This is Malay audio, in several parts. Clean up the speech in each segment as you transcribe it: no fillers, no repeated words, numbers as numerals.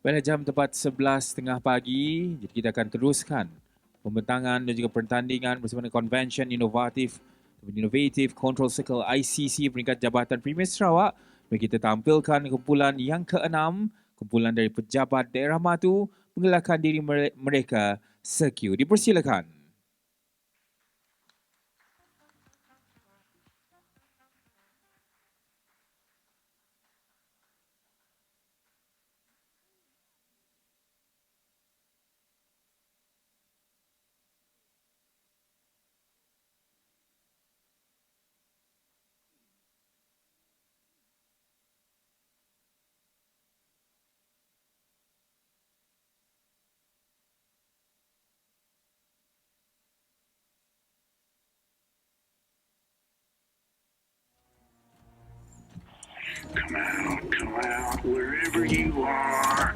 Pada jam tepat 11.30 pagi, jadi kita akan teruskan pembentangan dan juga pertandingan bersama Convention Innovative Control Circle ICC peringkat Jabatan Premier Sarawak. Dan kita tampilkan kumpulan yang ke-6, kumpulan dari Pejabat Daerah Matu mengelakkan diri mereka Sekiu. Dipersilakan. Come out, wherever you are.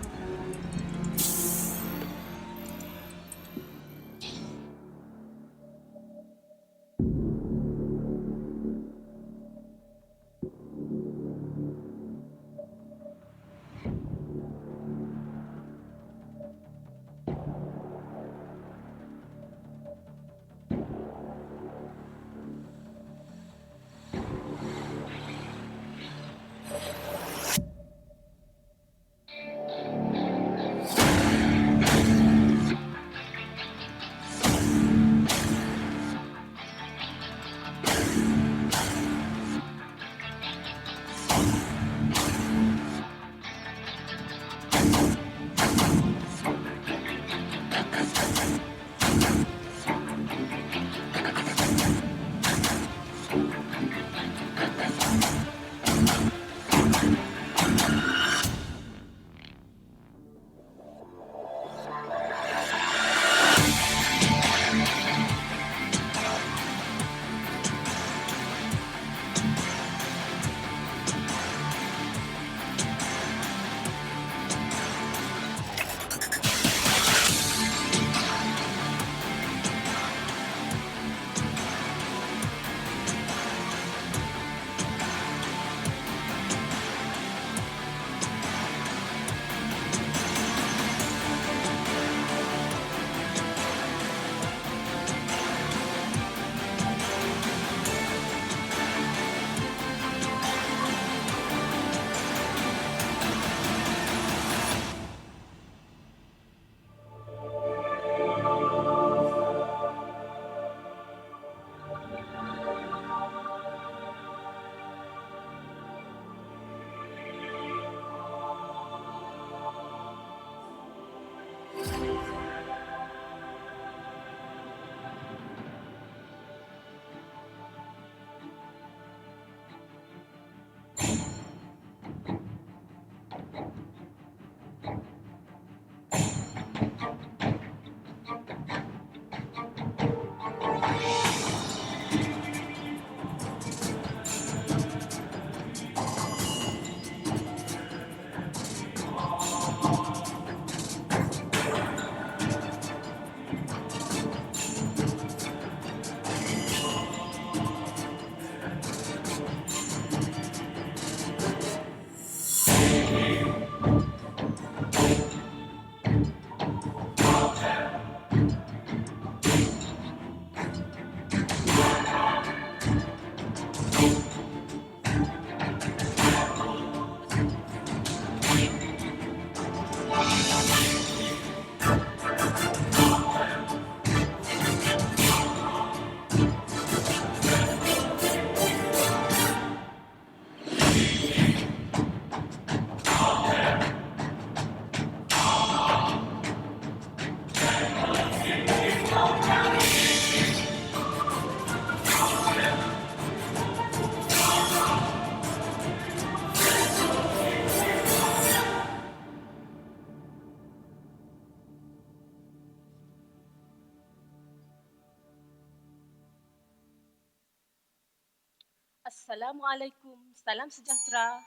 Assalamualaikum, salam sejahtera,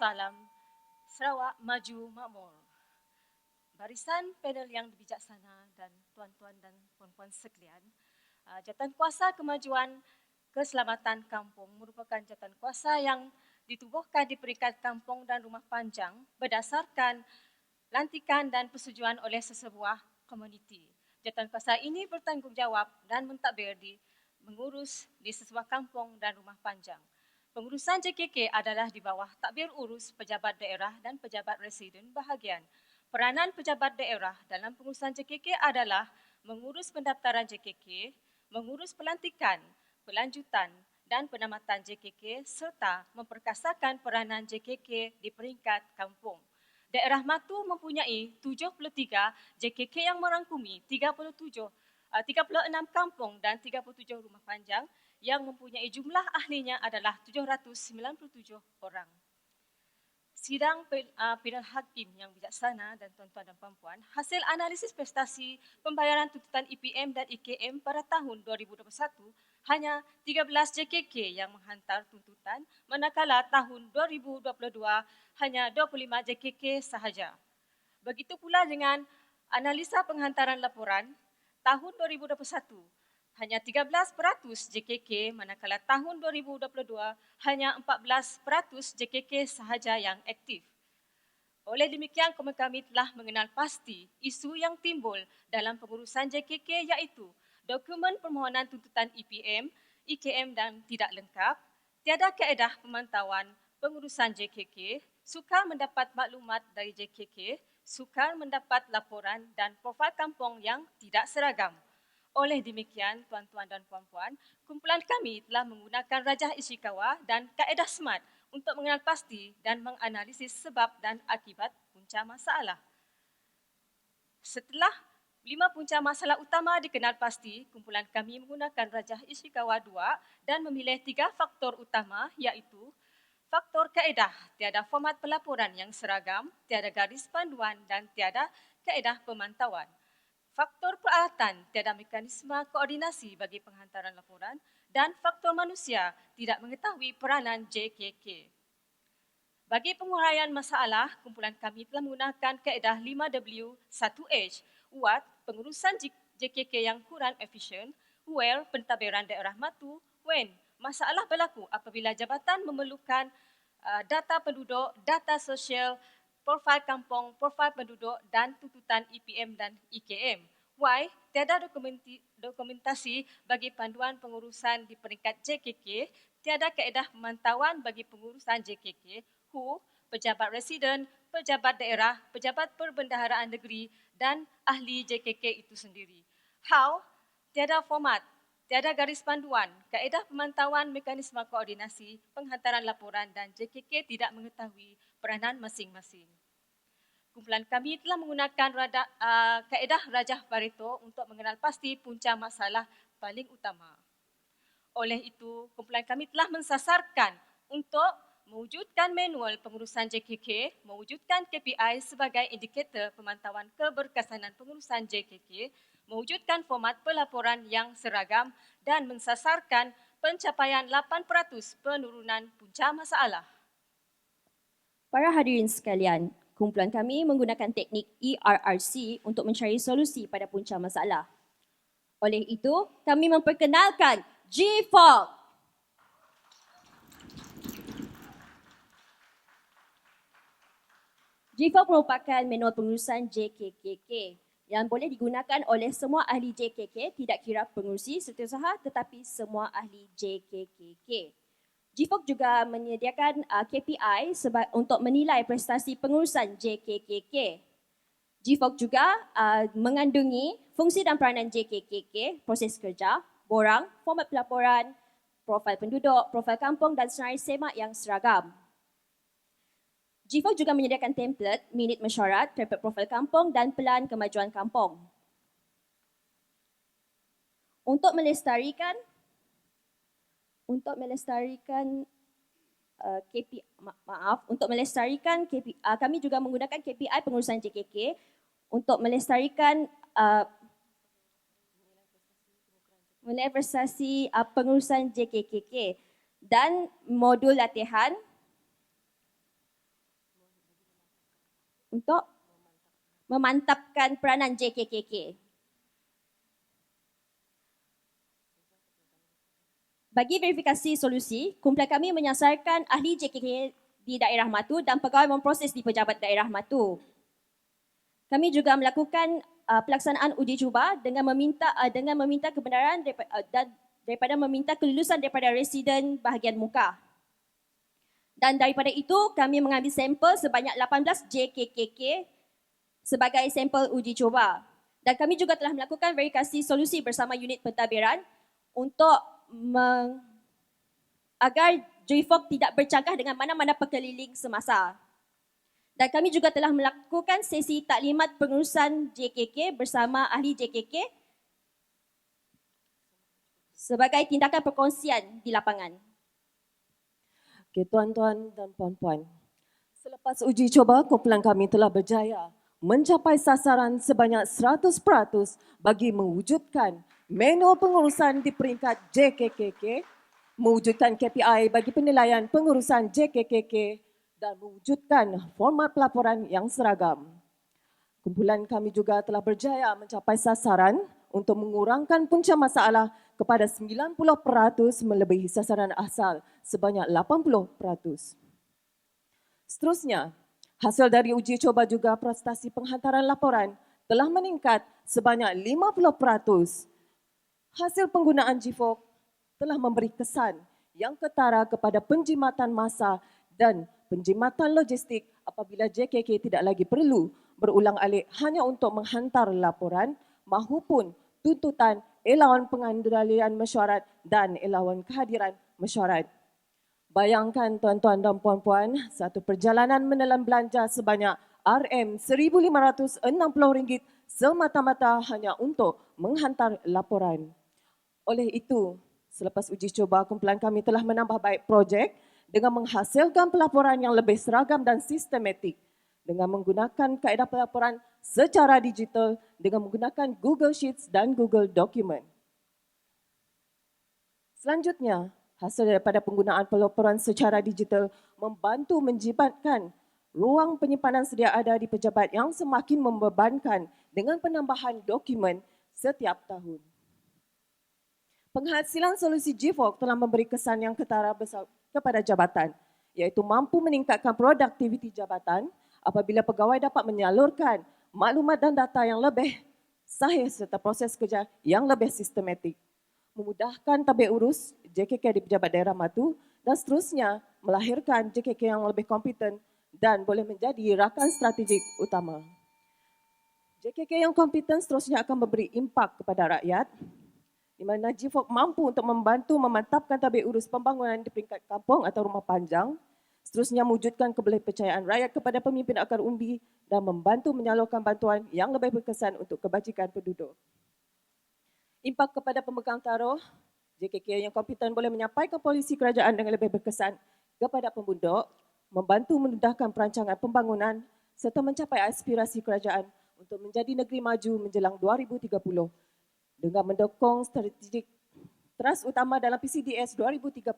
salam Sarawak Maju Makmur. Barisan panel yang bijaksana dan tuan-tuan dan puan-puan sekalian, Jawatankuasa Kemajuan Keselamatan Kampung merupakan jawatankuasa yang ditubuhkan di peringkat kampung dan rumah panjang berdasarkan lantikan dan persetujuan oleh sesebuah komuniti. Jawatankuasa ini bertanggungjawab dan mentadbir mengurus di sesebuah kampung dan rumah panjang. Pengurusan JKK adalah di bawah tadbir urus pejabat daerah dan pejabat residen bahagian. Peranan pejabat daerah dalam pengurusan JKK adalah mengurus pendaftaran JKK, mengurus pelantikan, pelanjutan dan penamatan JKK serta memperkasakan peranan JKK di peringkat kampung. Daerah Matu mempunyai 73 JKK yang merangkumi 36 kampung dan 37 rumah panjang yang mempunyai jumlah ahlinya adalah 797 orang. Sidang Pilihan Hakim yang bijaksana dan tuan-tuan dan puan-puan, hasil analisis prestasi pembayaran tuntutan EPM dan EKM pada tahun 2021 hanya 13 JKK yang menghantar tuntutan, manakala tahun 2022 hanya 25 JKK sahaja. Begitu pula dengan analisa penghantaran laporan tahun 2021 hanya 13% JKK, manakala tahun 2022 hanya 14% JKK sahaja yang aktif. Oleh demikian, kami telah mengenal pasti isu yang timbul dalam pengurusan JKK iaitu dokumen permohonan tuntutan EPM, EKM dan tidak lengkap, tiada kaedah pemantauan pengurusan JKK, sukar mendapat maklumat dari JKK, sukar mendapat laporan dan profil kampung yang tidak seragam. Oleh demikian, tuan-tuan dan puan-puan, kumpulan kami telah menggunakan Rajah Ishikawa dan kaedah SMART untuk mengenal pasti dan menganalisis sebab dan akibat punca masalah. Setelah 5 punca masalah utama dikenal pasti, kumpulan kami menggunakan Rajah Ishikawa 2 dan memilih 3 faktor utama iaitu faktor kaedah, tiada format pelaporan yang seragam, tiada garis panduan dan tiada kaedah pemantauan. Faktor peralatan, tiada mekanisme koordinasi bagi penghantaran laporan dan faktor manusia, tidak mengetahui peranan JKK. Bagi penguraian masalah, kumpulan kami telah menggunakan kaedah 5W1H, UAT, pengurusan JKK yang kurang efisien, where pentadbiran daerah Matu, when masalah berlaku apabila jabatan memerlukan data penduduk, data sosial, profil kampung, profil penduduk dan tuntutan EPM dan EKM. Why? Tiada dokumentasi bagi panduan pengurusan di peringkat JKK, tiada kaedah pemantauan bagi pengurusan JKK, who, pejabat residen, pejabat daerah, pejabat perbendaharaan negeri dan ahli JKK itu sendiri. How? Tiada format, tiada garis panduan, kaedah pemantauan mekanisme koordinasi, penghantaran laporan dan JKK tidak mengetahui peranan masing-masing. Kumpulan kami telah menggunakan kaedah Rajah Pareto untuk mengenal pasti punca masalah paling utama. Oleh itu, kumpulan kami telah mensasarkan untuk mewujudkan manual pengurusan JKK, mewujudkan KPI sebagai indikator pemantauan keberkesanan pengurusan JKK, mewujudkan format pelaporan yang seragam dan mensasarkan pencapaian 8% penurunan punca masalah. Para hadirin sekalian, kumpulan kami menggunakan teknik ERRC untuk mencari solusi pada punca masalah. Oleh itu, kami memperkenalkan GFOG. GFOG merupakan manual pengurusan JKKK yang boleh digunakan oleh semua ahli JKK, tidak kira pengurusi setiausaha tetapi semua ahli JKKK. GFOG juga menyediakan KPI untuk menilai prestasi pengurusan JKKK. GFOG juga mengandungi fungsi dan peranan JKKK, proses kerja, borang, format pelaporan, profil penduduk, profil kampung dan senarai semak yang seragam. GFOG juga menyediakan template, minit mesyuarat, template profil kampung dan pelan kemajuan kampung. Untuk melestarikan kami juga menggunakan KPI pengurusan JKK untuk melestarikan menilai prestasi pengurusan JKKK dan modul latihan untuk memantapkan peranan JKKK. Bagi verifikasi solusi, kumpulan kami menyasarkan ahli JKK di daerah Matu dan pegawai memproses di pejabat daerah Matu. Kami juga melakukan pelaksanaan uji cuba dengan meminta kebenaran daripada meminta kelulusan daripada residen bahagian muka. Dan daripada itu, kami mengambil sampel sebanyak 18 JKKK sebagai sampel uji cuba. Dan kami juga telah melakukan verifikasi solusi bersama unit pentadbiran untuk agar JFOG tidak bercangkah dengan mana-mana pekeliling semasa. Dan kami juga telah melakukan sesi taklimat pengurusan JKK bersama ahli JKK sebagai tindakan perkongsian di lapangan. Okey, tuan-tuan dan puan-puan. Selepas uji cuba, kumpulan kami telah berjaya mencapai sasaran sebanyak 100% bagi mewujudkan manual pengurusan di peringkat JKKK, mewujudkan KPI bagi penilaian pengurusan JKKK dan mewujudkan format pelaporan yang seragam. Kumpulan kami juga telah berjaya mencapai sasaran untuk mengurangkan punca masalah kepada 90% melebihi sasaran asal sebanyak 80%. Seterusnya, hasil dari uji coba juga prestasi penghantaran laporan telah meningkat sebanyak 50%. Hasil penggunaan JFOG telah memberi kesan yang ketara kepada penjimatan masa dan penjimatan logistik apabila JKK tidak lagi perlu berulang-alik hanya untuk menghantar laporan mahupun tuntutan elawan pengendalian mesyuarat dan elawan kehadiran mesyuarat. Bayangkan tuan-tuan dan puan-puan, satu perjalanan menelan belanja sebanyak RM1,560 semata-mata hanya untuk menghantar laporan. Oleh itu, selepas uji coba, kumpulan kami telah menambah baik projek dengan menghasilkan pelaporan yang lebih seragam dan sistematik dengan menggunakan kaedah pelaporan secara digital dengan menggunakan Google Sheets dan Google Document. Selanjutnya, hasil daripada penggunaan pelaporan secara digital membantu menjibatkan ruang penyimpanan sedia ada di pejabat yang semakin membebankan dengan penambahan dokumen setiap tahun. Penghasilan solusi JFOG telah memberi kesan yang ketara besar kepada jabatan, iaitu mampu meningkatkan produktiviti jabatan apabila pegawai dapat menyalurkan maklumat dan data yang lebih sahih serta proses kerja yang lebih sistematik, memudahkan tabik urus JKK di pejabat daerah matu dan seterusnya melahirkan JKK yang lebih kompeten dan boleh menjadi rakan strategik utama. JKK yang kompeten seterusnya akan memberi impak kepada rakyat di mana JFOG mampu untuk membantu memantapkan tabik urus pembangunan di peringkat kampung atau rumah panjang, seterusnya mewujudkan kepercayaan rakyat kepada pemimpin akar umbi dan membantu menyalurkan bantuan yang lebih berkesan untuk kebajikan penduduk. Impak kepada pemegang taruh, JKK yang kompeten boleh menyampaikan polisi kerajaan dengan lebih berkesan kepada penduduk, membantu memudahkan perancangan pembangunan serta mencapai aspirasi kerajaan untuk menjadi negeri maju menjelang 2030 dengan mendukung strategik teras utama dalam PCDS 2030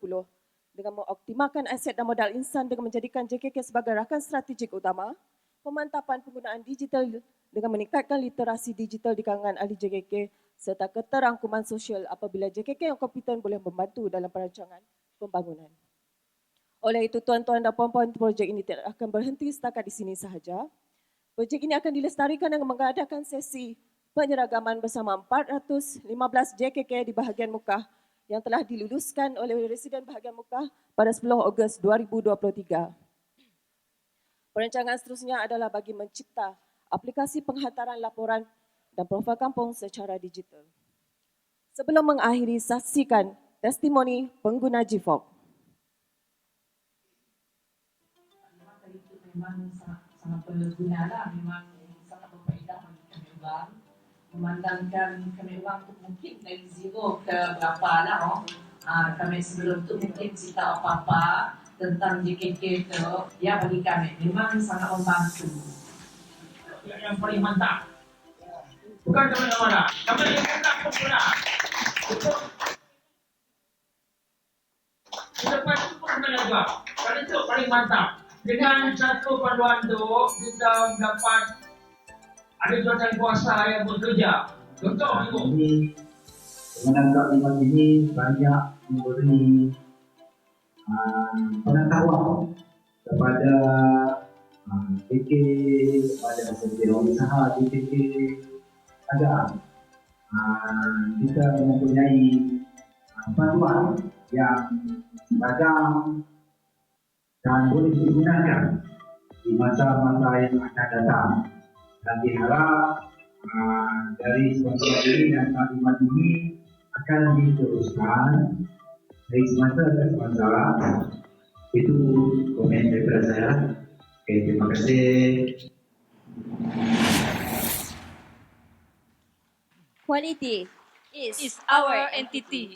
dengan mengoptimalkan aset dan modal insan dengan menjadikan JKK sebagai rakan strategik utama, pemantapan penggunaan digital dengan meningkatkan literasi digital di kalangan ahli JKK serta keterangkuman sosial apabila JKK yang kompeten boleh membantu dalam perancangan pembangunan. Oleh itu, tuan-tuan dan puan-puan, projek ini tidak akan berhenti setakat di sini sahaja. Projek ini akan dilestarikan dengan mengadakan sesi penyeragaman bersama 415 JKK di bahagian Mukah yang telah diluluskan oleh residen bahagian Mukah pada 10 Ogos 2023. Perancangan seterusnya adalah bagi mencipta aplikasi penghantaran laporan dan profil kampung secara digital. Sebelum mengakhiri, saksikan testimoni pengguna JFOG. Memang sangat berguna lah, memang sangat berfaedah bagi kami orang. Memandangkan kami orang tu mungkin dari zero ke berapa lah. Kami sebelum tu mungkin cerita apa-apa tentang JKK tu, ya bagi kami memang sangat membantu. Yang paling mantap. Bukan kami yang mana, kami yang mantap pengguna. Di depan itu pun kami juga, karena itu paling mantap. Dengan satu panduan tu, kita dapat ada jawatan kuasa yang bekerja. Contoh itu. Dengan taklimat ini banyak memberi pengetahuan kepada KK, pada usaha di KK ada. Kita mempunyai bantuan yang beragam dan boleh digunakan di masa-masa yang akan datang. Dan diharap dari sponsor ini dan taklimat ini akan diteruskan dari semasa ke semasa. Itu komen daripada saya. Okay, terima kasih. Quality Is our entity.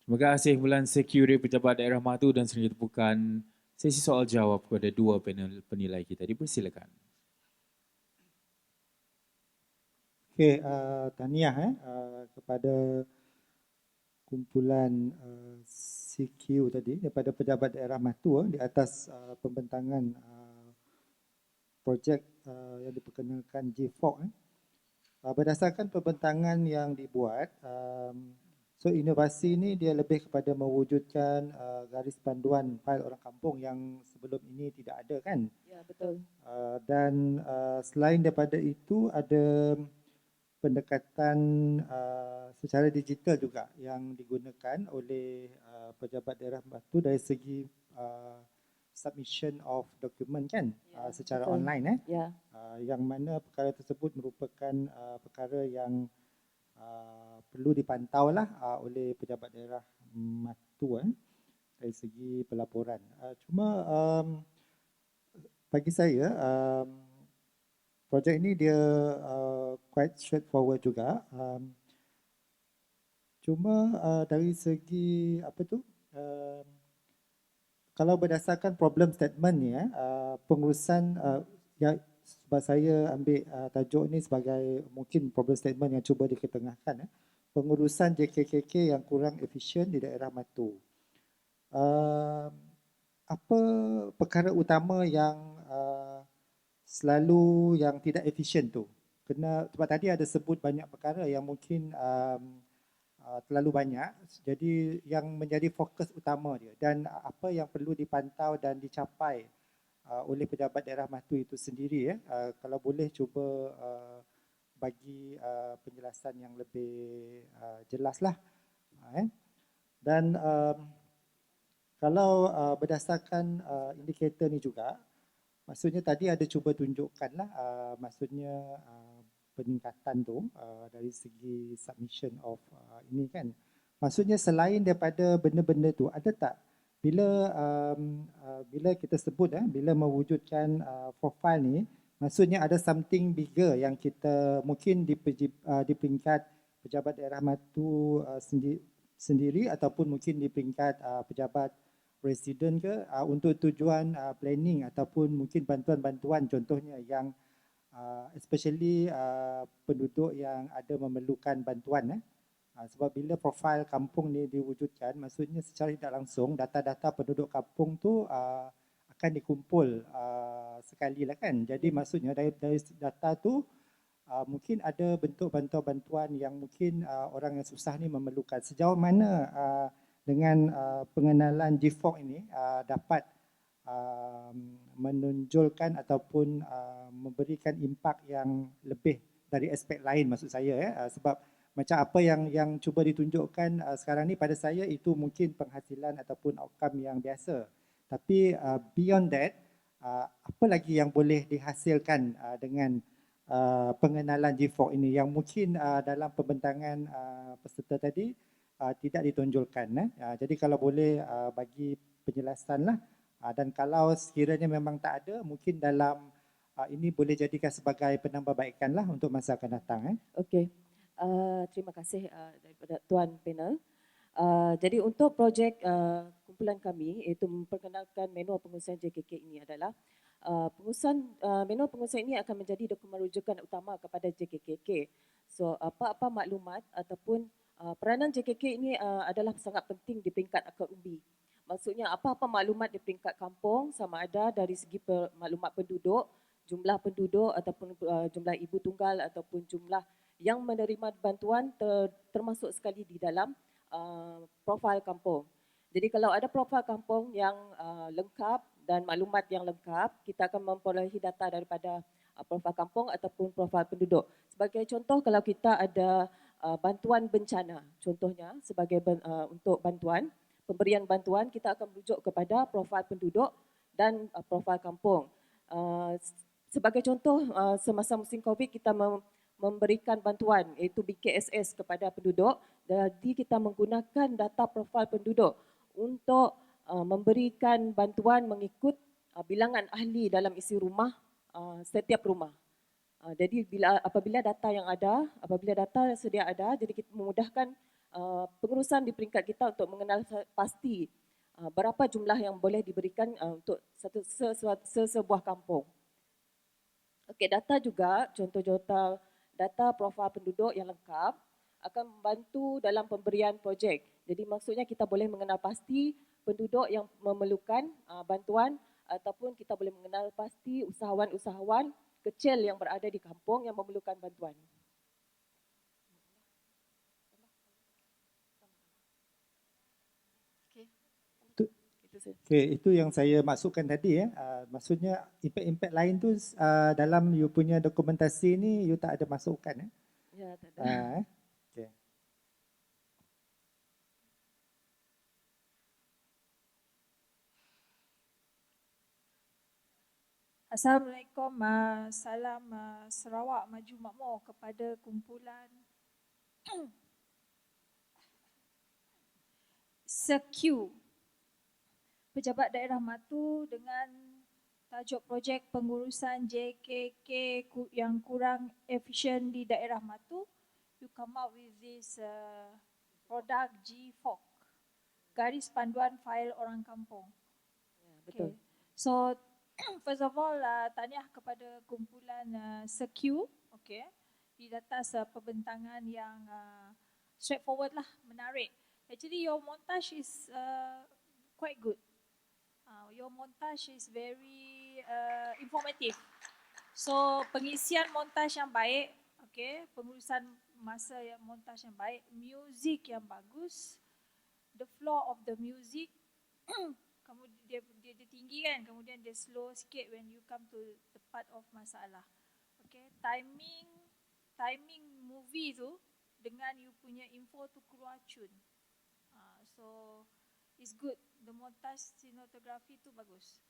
Terima kasih Bulan Security Pejabat Daerah Matu dan selanjutnya tepukan sesi soal jawab kepada dua panel penilai kita. Dipersilakan. Okey, tahniah kepada kumpulan CQ tadi daripada Pejabat Daerah Matu di atas pembentangan projek yang diperkenalkan GFOC. Berdasarkan pembentangan yang dibuat, so inovasi ini dia lebih kepada mewujudkan garis panduan fail orang kampung yang sebelum ini tidak ada kan. Ya, betul. Dan selain daripada itu ada pendekatan secara digital juga yang digunakan oleh Pejabat Daerah Batu dari segi submission of document kan, secara betul. online Ya. yang mana perkara tersebut merupakan perkara yang perlu dipantau lah oleh Pejabat Daerah Matu dari segi pelaporan. Cuma bagi saya projek ini dia quite straightforward juga. Cuma dari segi apa tu, kalau berdasarkan problem statement ni pengurusan ya, sebab saya ambil tajuk ni sebagai mungkin problem statement yang cuba diketengahkan, pengurusan JKKK yang kurang efisien di daerah Matu. Apa perkara utama yang selalu yang tidak efisien tu? Sebab tadi ada sebut banyak perkara yang mungkin terlalu banyak, jadi yang menjadi fokus utama dia dan apa yang perlu dipantau dan dicapai oleh Pejabat Daerah Matu itu sendiri kalau boleh cuba bagi penjelasan yang lebih jelas lah. Dan kalau berdasarkan indikator ni juga, maksudnya tadi ada cuba tunjukkan lah, maksudnya peningkatan tu dari segi submission of ini kan. Maksudnya selain daripada benda-benda tu, ada tak bila kita sebut bila mewujudkan profile ni, maksudnya ada something bigger yang kita mungkin di peringkat Pejabat Daerah Matu sendiri ataupun mungkin di peringkat pejabat residen ke untuk tujuan planning ataupun mungkin bantuan-bantuan contohnya yang especially penduduk yang ada memerlukan bantuan sebab bila profil kampung ni diwujudkan, maksudnya secara tidak langsung data-data penduduk kampung tu akan dikumpul sekali lah kan. Jadi maksudnya dari data tu mungkin ada bentuk bantuan-bantuan yang mungkin orang yang susah ni memerlukan. Sejauh mana dengan pengenalan GFOC ini dapat menonjolkan ataupun memberikan impak yang lebih dari aspek lain, maksud saya sebab macam apa yang cuba ditunjukkan sekarang ni pada saya itu mungkin penghasilan ataupun outcome yang biasa, tapi beyond that apa lagi yang boleh dihasilkan dengan pengenalan GFOC ini yang mungkin dalam pembentangan peserta tadi tidak ditonjolkan. Jadi kalau boleh bagi penjelasan lah. Dan kalau sekiranya memang tak ada, mungkin dalam ini boleh jadikan sebagai penambahbaikan lah untuk masa akan datang. Okey, terima kasih daripada Tuan Panel. Jadi untuk projek kumpulan kami iaitu memperkenalkan manual pengurusan JKK ini adalah manual pengurusan ini akan menjadi dokumen rujukan utama kepada JKKK. So apa-apa maklumat ataupun peranan JKK ini adalah sangat penting di peringkat akar umbi. Maksudnya apa-apa maklumat di peringkat kampung sama ada dari segi maklumat penduduk, jumlah penduduk ataupun jumlah ibu tunggal ataupun jumlah yang menerima bantuan termasuk sekali di dalam profil kampung. Jadi kalau ada profil kampung yang lengkap dan maklumat yang lengkap, kita akan memperolehi data daripada profil kampung ataupun profil penduduk. Sebagai contoh, kalau kita ada bantuan bencana, contohnya sebagai untuk bantuan, pemberian bantuan, kita akan merujuk kepada profil penduduk dan profil kampung. Sebagai contoh, semasa musim COVID kita memberikan bantuan iaitu BKSS kepada penduduk. Jadi kita menggunakan data profil penduduk untuk memberikan bantuan mengikut bilangan ahli dalam isi rumah setiap rumah. Jadi apabila data sedia ada, jadi kita memudahkan pengurusan di peringkat kita untuk mengenal pasti berapa jumlah yang boleh diberikan untuk sebuah kampung. Okey, data juga, contoh-contoh data profil penduduk yang lengkap akan membantu dalam pemberian projek. Jadi maksudnya kita boleh mengenal pasti penduduk yang memerlukan bantuan ataupun kita boleh mengenal pasti usahawan-usahawan kecil yang berada di kampung yang memerlukan bantuan. Okay, itu yang saya maksudkan tadi ya. Maksudnya impact-impact lain tu dalam you punya dokumentasi ni you tak ada masukkan ya. Ya, tak ada. Okay. Assalamualaikum, salam Sarawak Maju Makmur kepada kumpulan SECU, Pejabat Daerah Matu dengan tajuk projek pengurusan JKK yang kurang efisien di daerah Matu. You come up with this product GFOC, Garis Panduan Fail Orang Kampung. Ya, betul. Okay. So first of all, tahniah kepada kumpulan SECU, okay, di atas pembentangan yang straightforward lah, menarik. Actually, your montage is quite good. Your montage is very informative. So, pengisian montage yang baik, okay, pengurusan masa yang montage yang baik, music yang bagus, the flow of the music, kemudian dia tinggi kan, kemudian dia slow sikit when you come to the part of masalah. Okay, timing movie tu dengan you punya info tu keluar cun. So it's good. The montage cinematography tu bagus.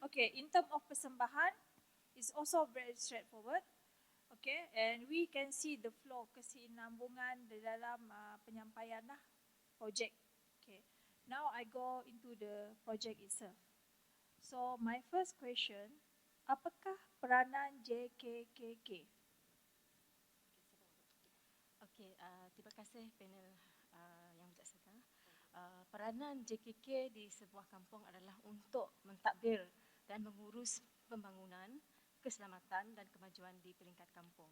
Okay, in term of persembahan, it's also very straightforward. Okay, and we can see the flow, kesinambungan di dalam penyampaian lah projek. Okay, now I go into the project itself. So my first question, apakah peranan JKKK? Okay, terima kasih panel yang bijaksana. Peranan JKK di sebuah kampung adalah untuk mentadbir dan mengurus pembangunan, keselamatan dan kemajuan di peringkat kampung.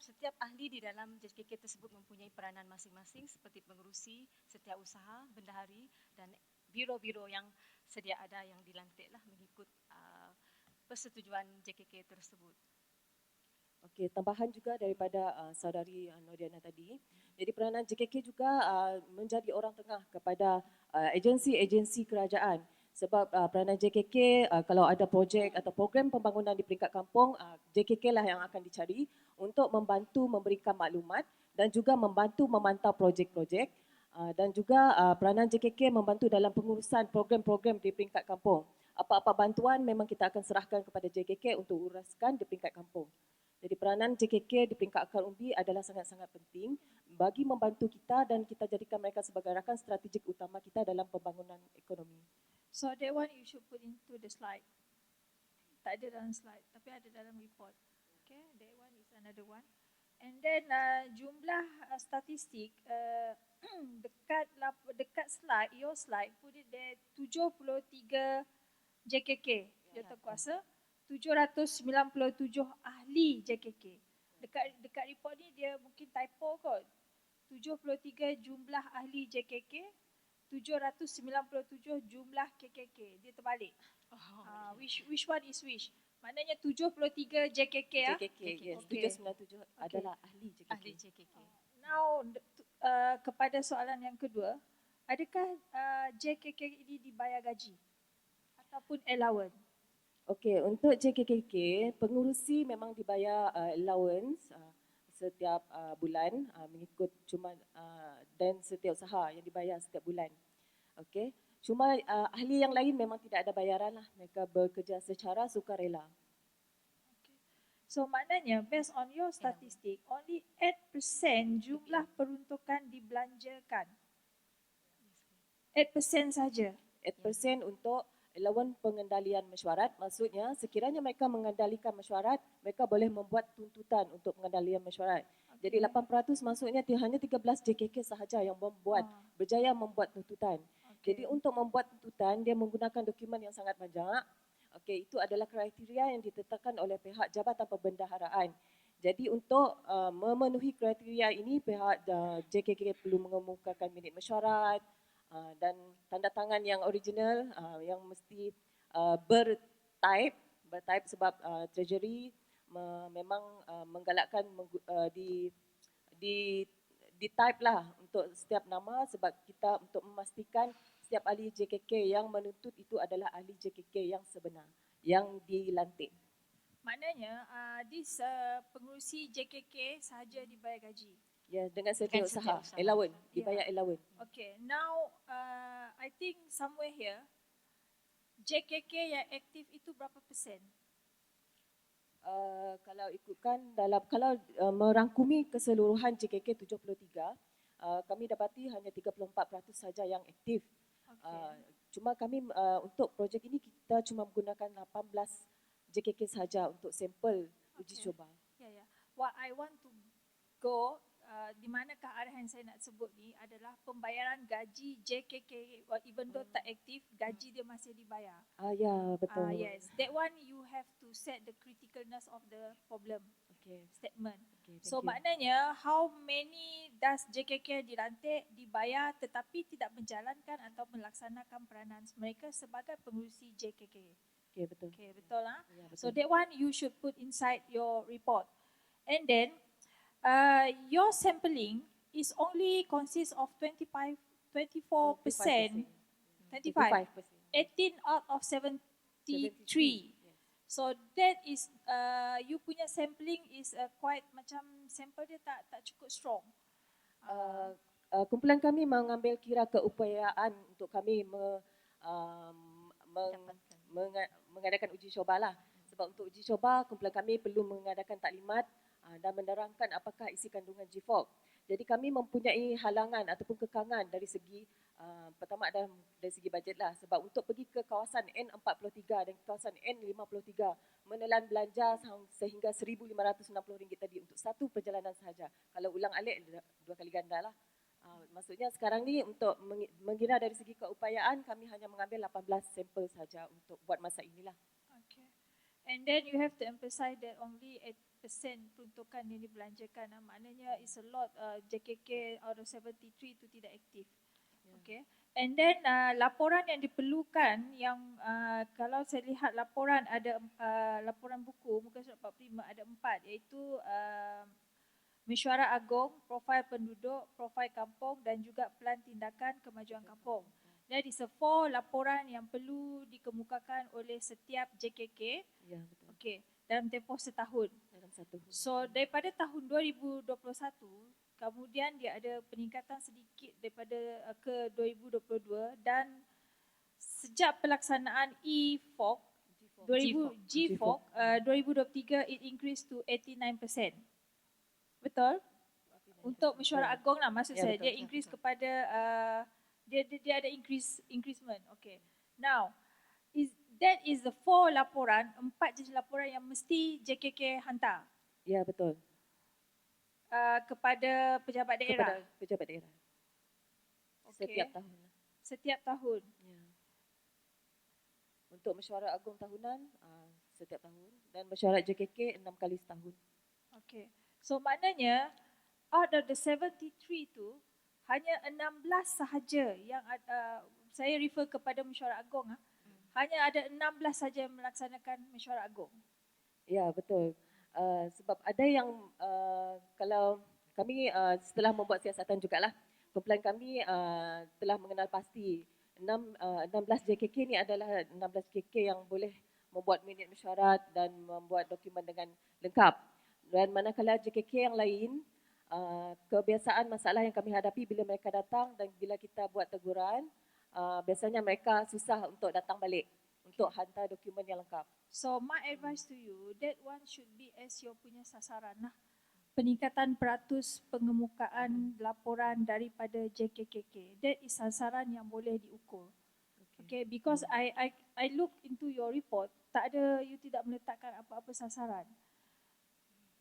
Setiap ahli di dalam JKK tersebut mempunyai peranan masing-masing seperti pengurusi, setiausaha, bendahari dan biro-biro yang sedia ada yang dilantiklah mengikut persetujuan JKK tersebut. Okey, tambahan juga daripada saudari Noriana tadi. Jadi peranan JKK juga menjadi orang tengah kepada agensi-agensi kerajaan. Sebab peranan JKK kalau ada projek atau program pembangunan di peringkat kampung, JKK lah yang akan dicari untuk membantu memberikan maklumat dan juga membantu memantau projek-projek. Dan juga peranan JKK membantu dalam pengurusan program-program di peringkat kampung. Apa-apa bantuan memang kita akan serahkan kepada JKK untuk uruskan di peringkat kampung. Jadi peranan JKK di peringkat akar umbi adalah sangat-sangat penting bagi membantu kita dan kita jadikan mereka sebagai rakan strategik utama kita dalam pembangunan ekonomi. So that one you should put into the slide. Tak ada dalam slide tapi ada dalam report. Okay, that one is another one. And then jumlah statistik dekat slide, your slide, put it there 73 JKK, Jawatankuasa, 797 ahli JKK. Dekat report ni dia mungkin typo kot. 73 jumlah ahli JKK, 797 jumlah KKK. Dia terbalik. Which one is which? Maknanya 73 JKK ah. JKK, yes. 797 adalah ahli JKK. Ahli JKK. Now kepada soalan yang kedua, adakah JKK ini dibayar gaji ataupun allowance? Okey, untuk JKKK, pengurusi memang dibayar allowance setiap bulan mengikut cuma dan setiausaha yang dibayar setiap bulan. Okey. Cuma ahli yang lain memang tidak ada bayaran lah. Mereka bekerja secara sukarela. So maknanya based on your statistic, only 8% jumlah peruntukan dibelanjakan. 8% saja. 8% untuk allowance pengendalian mesyuarat. Maksudnya sekiranya mereka mengendalikan mesyuarat, mereka boleh membuat tuntutan untuk pengendalian mesyuarat. Jadi 8% maksudnya hanya 13 JKK sahaja yang berjaya membuat tuntutan. Jadi untuk membuat tuntutan, dia menggunakan dokumen yang sangat banyak. Okey, itu adalah kriteria yang ditetapkan oleh pihak Jabatan Perbendaharaan. Jadi untuk memenuhi kriteria ini, pihak JKK perlu mengemukakan minit mesyuarat dan tanda tangan yang original yang mesti bertype sebab Treasury memang menggalakkan di type lah untuk setiap nama sebab kita untuk memastikan setiap ahli JKK yang menuntut itu adalah ahli JKK yang sebenar, yang dilantik. Maknanya pengurusi JKK sahaja dibayar gaji. Ya, dengan setiausaha, allowance, dibayar allowance. Okay, now I think somewhere here, JKK yang aktif itu berapa persen? Kalau ikutkan kalau merangkumi keseluruhan JKK 73, kami dapati hanya 34% saja yang aktif. Cuma kami untuk projek ini kita cuma menggunakan 18 JKK saja untuk sampel uji coba. Ya. What I want to go di manakah arah yang saya nak sebut ni adalah pembayaran gaji JKK even though tak aktif, gaji dia masih dibayar. Ya, betul. Yes, that one you have to set the criticalness of the problem statement. So maknanya how many does JKK dilantik, dibayar tetapi tidak menjalankan atau melaksanakan peranan mereka sebagai pengurusi JKK. Okey, betul. Okay, betul lah. Ya, betul. So that one you should put inside your report. And then your sampling is only consists of 24%. 25. 18 out of 73. So that is you punya sampling is quite macam sampel dia tak cukup strong. Kumpulan kami mengambil kira keupayaan untuk kami mengadakan uji coba lah. Sebab untuk uji coba, kumpulan kami perlu mengadakan taklimat dan menerangkan apakah isi kandungan GFOG. Jadi kami mempunyai halangan ataupun kekangan dari segi pertama adalah dari segi bajet lah. Sebab untuk pergi ke kawasan N43 dan kawasan N53 menelan belanja sehingga RM1,560 tadi untuk satu perjalanan sahaja. Kalau ulang alik 2 kali ganda lah. Maksudnya sekarang ni untuk mengira dari segi keupayaan kami hanya mengambil 18 sampel saja untuk buat masa inilah. Okay. And then you have to emphasize that only 8% peruntukan yang dibelanjakan. Maknanya it's a lot JKK out of 73 itu tidak aktif. Okay. And then laporan yang diperlukan yang kalau saya lihat laporan ada laporan buku muka surat 45 ada 4 iaitu mesyuarat agung, profil penduduk, profil kampung dan juga plan tindakan kemajuan kampung. Jadi 4 laporan yang perlu dikemukakan oleh setiap JKK. Ya, betul. Okey, dalam tempoh setahun. Dalam satu. So daripada tahun 2021 kemudian dia ada peningkatan sedikit daripada ke 2022 dan sejak pelaksanaan GFOG 2023 it increased to 89%. Betul? Untuk mesyuarat agung lah maksud saya. Dia increase kepada dia ada increasement. Okay. Now, that is the 4 laporan, 4 jenis laporan yang mesti JKK hantar. Ya, betul. Kepada pejabat daerah. Kepada pejabat daerah. Okay. Setiap tahun. Setiap tahun. Ya. Untuk mesyuarat agung tahunan setiap tahun dan mesyuarat JKK 6 kali setahun. Okay. So maknanya out of the 73 tu hanya 16 sahaja yang saya refer kepada mesyuarat agung hanya ada 16 sahaja yang melaksanakan mesyuarat agung. Ya, betul. Sebab ada yang kalau kami setelah membuat siasatan jugalah kumpulan kami telah mengenal pasti 16 JKK ni adalah 16 JKK yang boleh membuat minit mesyuarat dan membuat dokumen dengan lengkap. Dan manakala JKK yang lain, kebiasaan masalah yang kami hadapi bila mereka datang dan bila kita buat teguran, biasanya mereka susah untuk datang balik untuk hantar dokumen yang lengkap. So my advice to you, that one should be as your punya sasaran lah. Peningkatan peratus pengemukaan laporan daripada JKKK. That is sasaran yang boleh diukur. Okay, because I look into your report, tak ada, you tidak meletakkan apa-apa sasaran.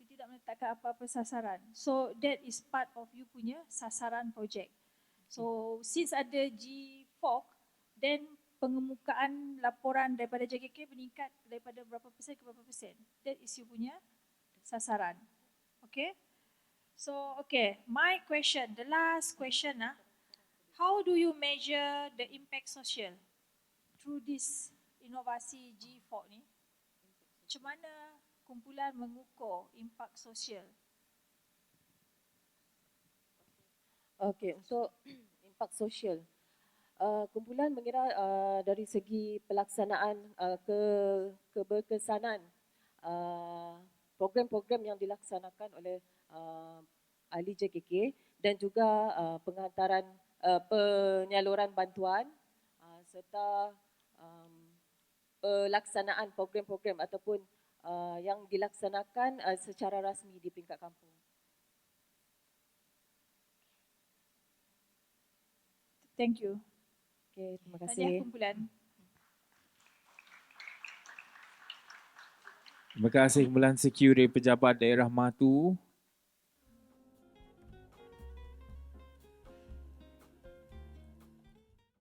You tidak meletakkan apa-apa sasaran. So that is part of you punya sasaran project. So since ada G4, then pengemukaan laporan daripada JKK meningkat daripada berapa persen ke berapa persen. That is you punya sasaran. Okay. So, okay, my question, the last question, how do you measure the impact social through this inovasi G4 ni? Macam mana kumpulan mengukur impak sosial? Okay, untuk impak sosial, kumpulan mengira dari segi pelaksanaan keberkesanan program-program yang dilaksanakan oleh ahli JKK dan juga penghantaran penyaluran bantuan serta pelaksanaan program-program ataupun yang dilaksanakan secara rasmi di peringkat kampung. Thank you. Okay, terima kasih. Tahniah kumpulan. Terima kasih kumpulan Secure Pejabat Daerah Matu.